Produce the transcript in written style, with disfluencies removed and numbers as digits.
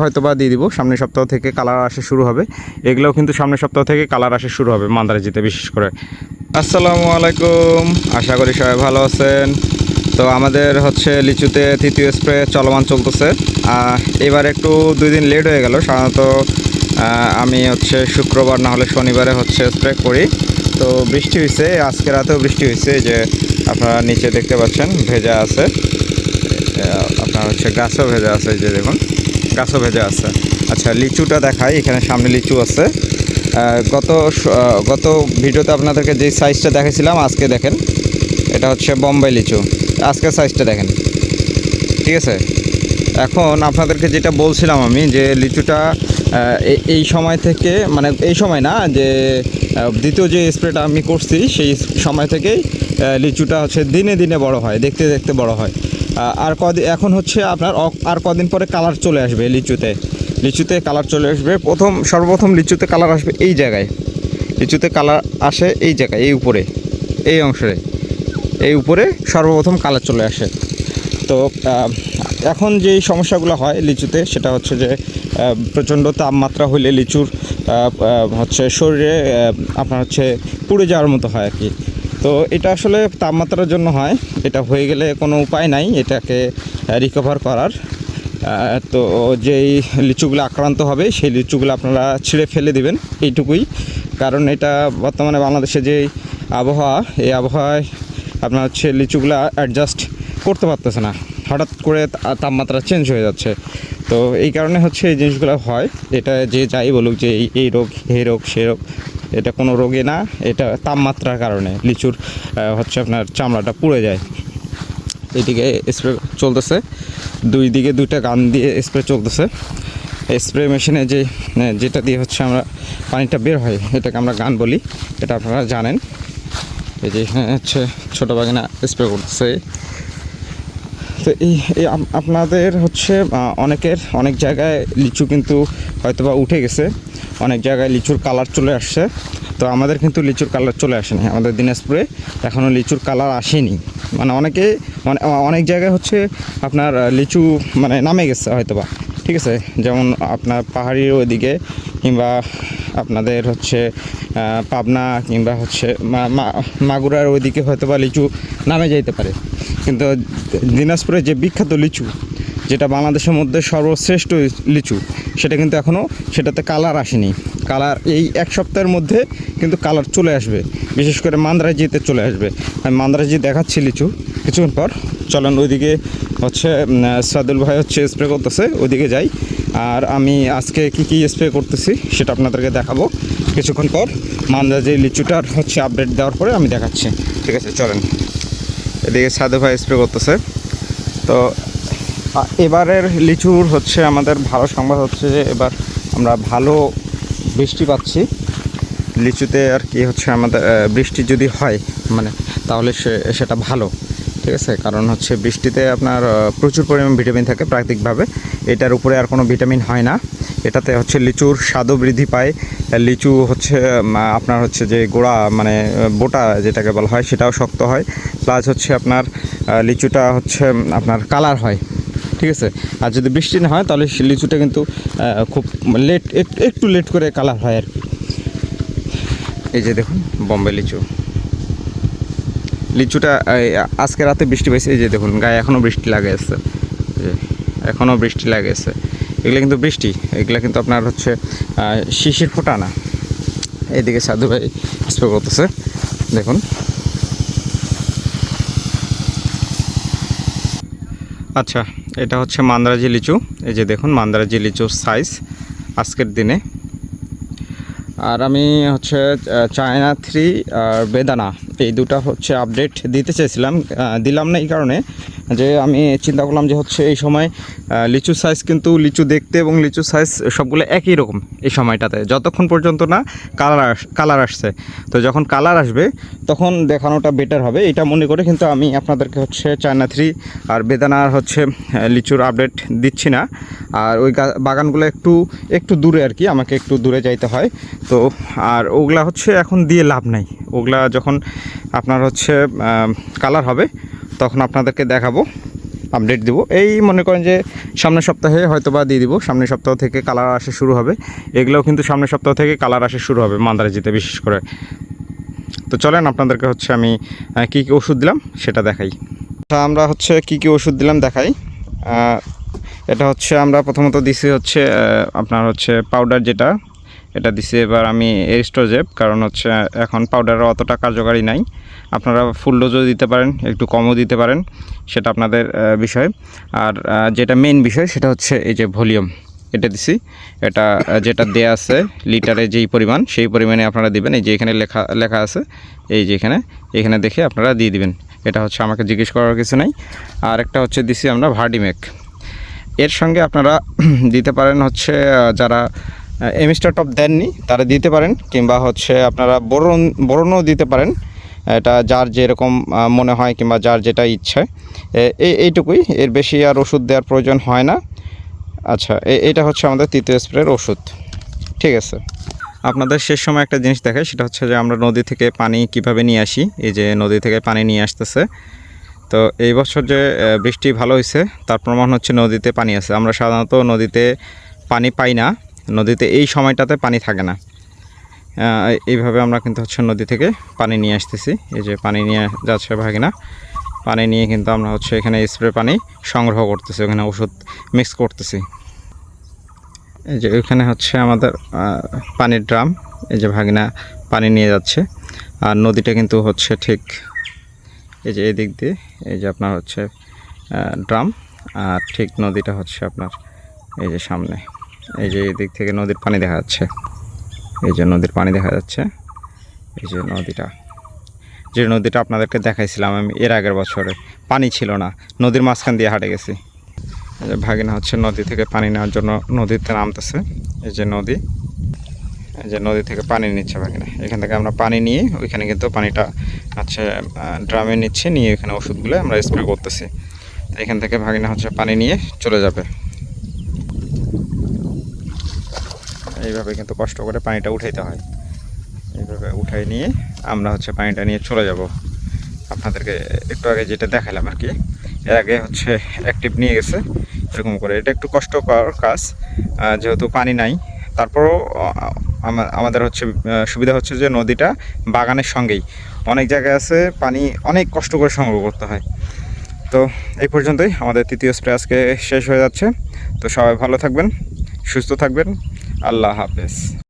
হয়তোবা দিয়ে দিব। সামনের সপ্তাহ থেকে কালার আসা শুরু হবে। এগুলোও কিন্তু সামনের সপ্তাহ থেকে কালার আসা শুরু হবে মান্দারাজিতে বিশেষ করে। আসসালামু আলাইকুম, আশা করি সবাই ভালো আছেন। তো আমাদের হচ্ছে লিচুতে তৃতীয় স্প্রে চলমান চলতেছে। এবার একটু 2 দিন লেট হয়ে গেল। সাধারণত আমি হচ্ছে শুক্রবার না হলে শনিবারে হচ্ছে স্প্রে করি। তো বৃষ্টি হয়েছে, আজকে রাতেও বৃষ্টি হয়েছে, যে আপনারা নিচে দেখতে পাচ্ছেন ভেজা আছে। আপনার হচ্ছে গাছও ভেজা আছে, যে দেখুন গাছও ভেজা আছে। আচ্ছা, লিচুটা দেখাই। এখানে সামনে লিচু আছে। গত ভিডিওতে আপনাদেরকে যে সাইজটা দেখেছিলাম, আজকে দেখেন এটা হচ্ছে বোম্বাই লিচু। আজকের সাইজটা দেখেন, ঠিক আছে। এখন আপনাদেরকে যেটা বলছিলাম আমি, যে লিচুটা এই সময় থেকে, মানে এই সময় না, যে দ্বিতীয় যে স্প্রেটা আমি করছি সেই সময় থেকেই লিচুটা হচ্ছে দিনে দিনে বড় হয়, দেখতে দেখতে বড় হয়। আর এখন হচ্ছে আপনার আর কদিন পরে কালার চলে আসবে লিচুতে কালার চলে আসবে। সর্বপ্রথম লিচুতে কালার আসবে এই জায়গায়। লিচুতে কালার আসে এই জায়গায়, এই উপরে, এই অংশে, এই উপরে সর্বপ্রথম কালার চলে আসে। তো এখন যেই সমস্যাগুলো হয় লিচুতে, সেটা হচ্ছে যে প্রচণ্ড তাপমাত্রা হলে লিচুর হচ্ছে শরীরে আপনার হচ্ছে পুড়ে যাওয়ার মতো হয় আর কি। তো এটা আসলে তাপমাত্রার জন্য হয়। এটা হয়ে গেলে কোনো উপায় নাই এটাকে রিকভার করার। তো যেই লিচুগুলো আক্রান্ত হবে সেই লিচুগুলো আপনারা ছিঁড়ে ফেলে দিবেন, এইটুকুই। কারণ এটা বর্তমানে বাংলাদেশে যে আবহাওয়া, এই আবহাওয়ায় আপনার হচ্ছে লিচুগুলো অ্যাডজাস্ট করতে পারতেছে না, হঠাৎ করে তাপমাত্রা চেঞ্জ হয়ে যাচ্ছে। তো এই কারণে হচ্ছে এই জিনিসগুলো হয়। এটা যে যাই বলুক যে এই রোগ, এই রোগ, সে রোগ, এটা কোনো রোগে না, এটা তাপমাত্রার কারণে লিচুর হচ্ছে আপনার চামড়াটা পুড়ে যায়। এইদিকে স্প্রে চলতেছে, দুই দিকে দুইটা গান দিয়ে স্প্রে চলতেছে। স্প্রে মেশিনে যেটা দিয়ে হচ্ছে আমরা পানিটা বের হয়, এটাকে আমরা গান বলি, এটা আপনারা জানেন। এই যে হচ্ছে ছোটো বাগিনা স্প্রে করতেছে। তো এই আপনাদের হচ্ছে অনেক জায়গায় লিচু কিন্তু হয়তোবা উঠে গেছে, অনেক জায়গায় লিচুর কালার চলে আসছে। তো আমাদের কিন্তু লিচুর কালার চলে আসেনি, আমাদের দিনাজপুরে এখনও লিচুর কালার আসেনি। মানে অনেক জায়গায় হচ্ছে আপনার লিচু মানে নামে গেছে হয়তোবা, ঠিক আছে। যেমন আপনার পাহাড়ির ওইদিকে, কিংবা আপনাদের হচ্ছে পাবনা, কিংবা হচ্ছে মাগুরার ওইদিকে হয়তোবা লিচু নামে যাইতে পারে। কিন্তু দিনাজপুরে যে বিখ্যাত লিচু, যেটা বাংলাদেশের মধ্যে সর্বশ্রেষ্ঠ লিচু, সেটা কিন্তু এখনও সেটাতে কালার আসেনি। কালার এই এক সপ্তাহের মধ্যে কিন্তু কালার চলে আসবে, বিশেষ করে মান্দারাজিতে চলে আসবে। আমি মান্দারাজি দেখাচ্ছি লিচু কিছুক্ষণ পর। চলেন ওইদিকে হচ্ছে সাদুল ভাই হচ্ছে স্প্রে করতেছে, ওইদিকে যাই। আর আমি আজকে কি স্প্রে করতেছি সেটা আপনাদেরকে দেখাবো কিছুক্ষণ পর। মান্দারাজি লিচুটার হচ্ছে আপডেট দেওয়ার পরে আমি দেখাচ্ছি, ঠিক আছে। চলেন, এদিকে সাদু ভাই স্প্রে করতেছে। তো এবারের লিচুর হচ্ছে আমাদের ভালো সংবাদ হচ্ছে যে এবার আমরা ভালো বৃষ্টি পাচ্ছি লিচুতে আর কি। হচ্ছে আমাদের বৃষ্টি যদি হয় মানে, তাহলে সেটা ভালো, ঠিক আছে। কারণ হচ্ছে বৃষ্টিতে আপনার প্রচুর পরিমাণ ভিটামিন থাকে প্রাকৃতিকভাবে, এটার উপরে আর কোনো ভিটামিন হয় না। এটাতে হচ্ছে লিচুর স্বাদও বৃদ্ধি পায়। লিচু হচ্ছে আপনার হচ্ছে যে গোড়া, মানে বোটা যেটাকে বলা হয়, সেটাও শক্ত হয়। প্লাস হচ্ছে আপনার লিচুটা হচ্ছে আপনার কালার হয়, ঠিক আছে। আর যদি বৃষ্টি না হয় তাহলে লিচুটা কিন্তু খুব একটু লেট করে কালার হয় আর কি। এই যে দেখুন বোম্বে লিচুটা আজকে রাতে বৃষ্টি পেয়েছে। এই যে দেখুন গায়ে এখনও বৃষ্টি লাগে আছে, এখনও বৃষ্টি লাগে আছে। এগুলো কিন্তু বৃষ্টি, এগুলো কিন্তু আপনার হচ্ছে শিশির ফোটা না। এইদিকে সাধু ভাই স্প্রে করতেছে, দেখুন। আচ্ছা, এটা হচ্ছে মান্দারাজি লিচু। এই যে দেখুন মান্দারাজি লিচুর সাইজ আজকের দিনে। আর আমি হচ্ছে চায়না 3 আর বেদানা, এই দুটো হচ্ছে আপডেট দিতে চাইছিলাম, দিলাম না এই কারণে যে আমি চিন্তা করলাম যে হচ্ছে এই সময় লিচুর সাইজ, কিন্তু লিচু দেখতে এবং লিচুর সাইজ সবগুলো একই রকম এই সময়টাতে, যতক্ষণ পর্যন্ত না কালার আসছে। তো যখন কালার আসবে তখন দেখানোটা বেটার হবে, এটা মনে করে কিন্তু আমি আপনাদেরকে হচ্ছে চায়না 3 আর বেদানার হচ্ছে লিচুর আপডেট দিচ্ছি না। আর ওই বাগানগুলো একটু দূরে আর কি, আমাকে একটু দূরে যাইতে হয়। তো আর ওগুলা হচ্ছে এখন দিয়ে লাভ নাই, ওগুলা যখন আপনার হচ্ছে কালার হবে তখন আপনাদেরকে দেখাবো। আপডেট দিব। এই মনে করেন যে সামনের সপ্তাহে হয়তো বা দিয়ে দিব, সামনের সপ্তাহ থেকে কালার আসা শুরু হবে। এগুলোও কিন্তু সামনের সপ্তাহ থেকে কালার আসা শুরু হবে মান্দারাজিতে বিশেষ করে। তো চলেন আপনাদেরকে হচ্ছে আমি কী কী ওষুধ দিলাম সেটা দেখাই। আমরা হচ্ছে কী কী ওষুধ দিলাম দেখাই। এটা হচ্ছে আমরা প্রথমত দিছি হচ্ছে আপনার হচ্ছে পাউডার, যেটা এটা দিছি এবার আমি এরিস্টোজেব, কারণ হচ্ছে এখন পাউডারের অতটা কার্যকারী নাই। আপনারা ফুল ডোজও দিতে পারেন, একটু কমও দিতে পারেন, সেটা আপনাদের বিষয়। আর যেটা মেইন বিষয় সেটা হচ্ছে এই যে ভলিউম, এটা দিছি। এটা যেটা দেয়া আছে লিটারে যেই পরিমাণ, সেই পরিমাণে আপনারা দিবেন। এই যে এখানে লেখা আছে, এই যে এখানে দেখে আপনারা দিয়ে দিবেন। এটা হচ্ছে আমাকে জিজ্ঞেস করার কিছু নাই। আর একটা হচ্ছে দিছি আমরা ভার্ডিমেক। এর সঙ্গে আপনারা দিতে পারেন হচ্ছে যারা এমিস্টার টপ দেননি তারা দিতে পারেন, কিংবা হচ্ছে আপনারা বোরনও দিতে পারেন। এটা যার যেরকম মনে হয় কিংবা যার যেটা ইচ্ছে, এইটুকুই, এর বেশি আর ওষুধ দেওয়ার প্রয়োজন হয় না। আচ্ছা, এটা হচ্ছে আমাদের তৃতীয় স্প্রের ওষুধ। ঠিক আছে, আপনাদের শেষ সময় একটা জিনিস দেখাই, সেটা হচ্ছে যে আমরা নদী থেকে পানি কিভাবে নিয়ে আসি। এই যে নদী থেকে পানি নিয়ে আসতেছে। তো এই বছর যে বৃষ্টি ভালো হয়েছে তার প্রমাণ হচ্ছে নদীতে পানি আছে। আমরা সাধারণত নদীতে পানি পাই না, নদীতে এই সময়টাতে পানি থাকে না। এইভাবে আমরা কিন্তু হচ্ছে নদী থেকে পানি নিয়ে আসতেছি। এই যে পানি নিয়ে যাচ্ছে ভাগিনা, পানি নিয়ে কিন্তু আমরা হচ্ছে এখানে স্প্রে পানি সংগ্রহ করতেছি, ওখানে ওষুধ মিক্স করতেছি। এই যে ওইখানে হচ্ছে আমাদের পানির ড্রাম, এই যে ভাগিনা পানি নিয়ে যাচ্ছে। আর নদীটা কিন্তু হচ্ছে ঠিক এই যে এই দিক দিয়ে, এই যে আপনার হচ্ছে ড্রাম, আর ঠিক নদীটা হচ্ছে আপনার এই যে সামনে, এই যে এই দিক থেকে নদীর পানি দেখা যাচ্ছে। এই যে নদীর পানি দেখা যাচ্ছে, এই যে নদীটা আপনাদেরকে দেখাইছিলাম আমি এর আগের বছরে, পানি ছিল না, নদীর মাঝখান দিয়ে হাঁটে গেছি। এই যে ভাগিনা হচ্ছে নদী থেকে পানি নেওয়ার জন্য নদীতে নামতেছে। এই যে নদী থেকে পানি নিচ্ছে ভাগিনা। এখান থেকে আমরা পানি নিয়ে ওইখানে কিন্তু পানিটা হচ্ছে ড্রামে নিচ্ছে, নিয়ে এখানে ওষুধগুলো আমরা স্প্রে করতেছি। এখান থেকে ভাগিনা হচ্ছে পানি নিয়ে চলে যাবে। এইভাবে কিন্তু কষ্ট করে পানিটা উঠাইতে হয়। এইভাবে উঠাই নিয়ে আমরা হচ্ছে পানিটা নিয়ে চলে যাব। আপনাদেরকে একটু আগে যেটা দেখালাম আর কি, এর আগে হচ্ছে অ্যাক্টিভ নিয়ে গেছে এরকম করে। এটা একটু কষ্টকর কাজ, যেহেতু পানি নাই। তারপরও আমাদের হচ্ছে সুবিধা হচ্ছে যে নদীটা বাগানের সঙ্গেই, অনেক জায়গায় আছে পানি অনেক কষ্ট করে সংগ্রহ করতে হয়। তো এই পর্যন্তই আমাদের তৃতীয় স্প্রে আজকে শেষ হয়ে যাচ্ছে। তো সবাই ভালো থাকবেন, সুস্থ থাকবেন, আল্লাহ হাফেজ।